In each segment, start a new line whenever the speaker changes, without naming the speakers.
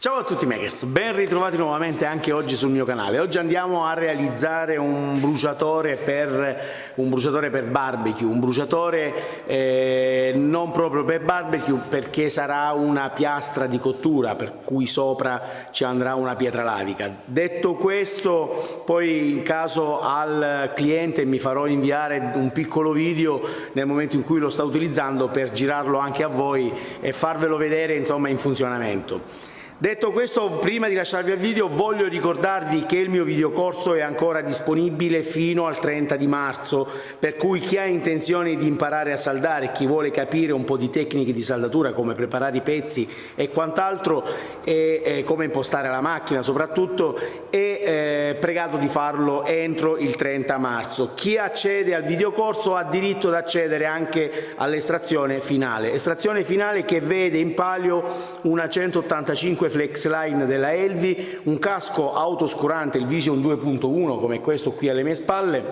Ciao a tutti makers, ben ritrovati nuovamente anche oggi sul mio canale. Oggi andiamo a realizzare un bruciatore per barbecue, un bruciatore non proprio per barbecue perché sarà una piastra di cottura per cui sopra ci andrà una pietra lavica. Detto questo, poi in caso al cliente mi farò inviare un piccolo video nel momento in cui lo sta utilizzando per girarlo anche a voi e farvelo vedere insomma in funzionamento. Detto questo, prima di lasciarvi al video voglio ricordarvi che il mio videocorso è ancora disponibile fino al 30 di marzo, per cui chi ha intenzione di imparare a saldare, chi vuole capire un po' di tecniche di saldatura, come preparare i pezzi e quant'altro, e come impostare la macchina soprattutto, è pregato di farlo entro il 30 marzo. Chi accede al videocorso ha diritto ad accedere anche all'estrazione finale che vede in palio una 185 flex line della Elvi, un casco autoscurante, il Vision 2.1 come questo qui alle mie spalle,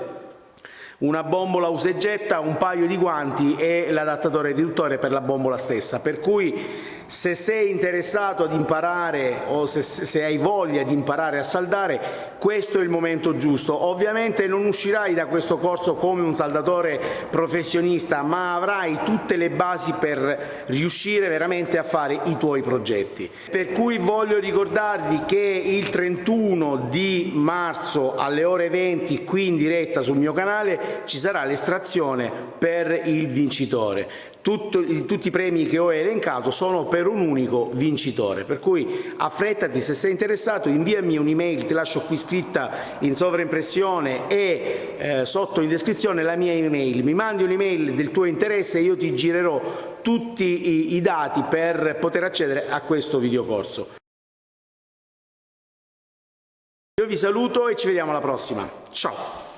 una bombola usa e getta, un paio di guanti e l'adattatore riduttore per la bombola stessa, per cui se sei interessato ad imparare o se hai voglia di imparare a saldare, questo è il momento giusto. Ovviamente non uscirai da questo corso come un saldatore professionista, ma avrai tutte le basi per riuscire veramente a fare i tuoi progetti. Per cui voglio ricordarvi che il 31 di marzo alle ore 20 qui in diretta sul mio canale ci sarà l'estrazione per il vincitore. Tutti i premi che ho elencato sono per un unico vincitore, per cui affrettati, se sei interessato inviami un'email, ti lascio qui scritta in sovraimpressione e sotto in descrizione la mia email, mi mandi un'email del tuo interesse e io ti girerò tutti i dati per poter accedere a questo videocorso. Io vi saluto e ci vediamo alla prossima, ciao!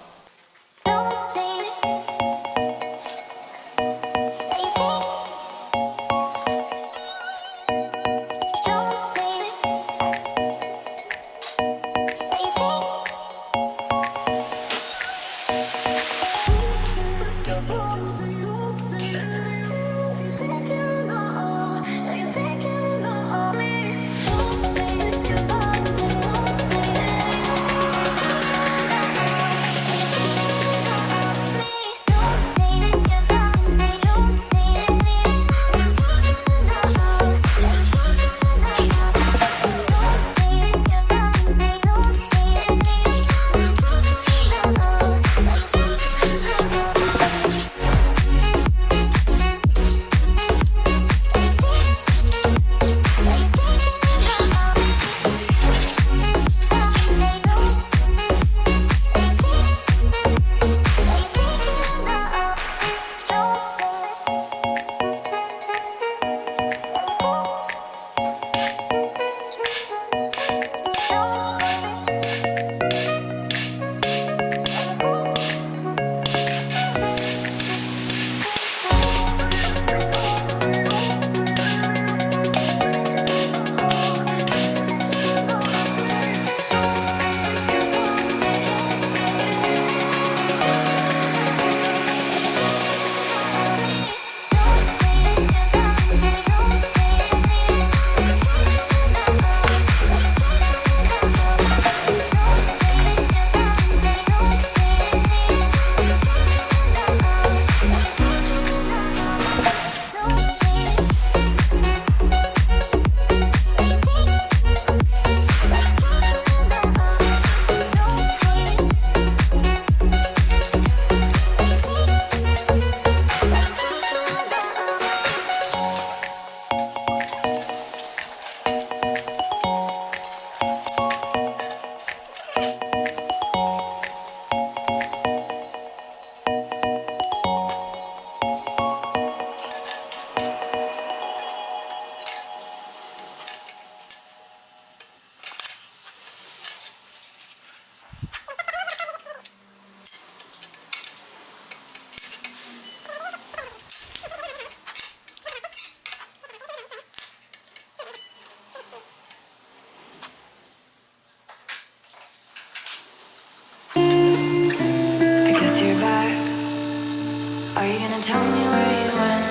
Are you gonna tell me where you went?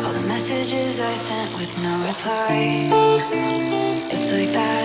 All the messages I sent with no reply. It's like that.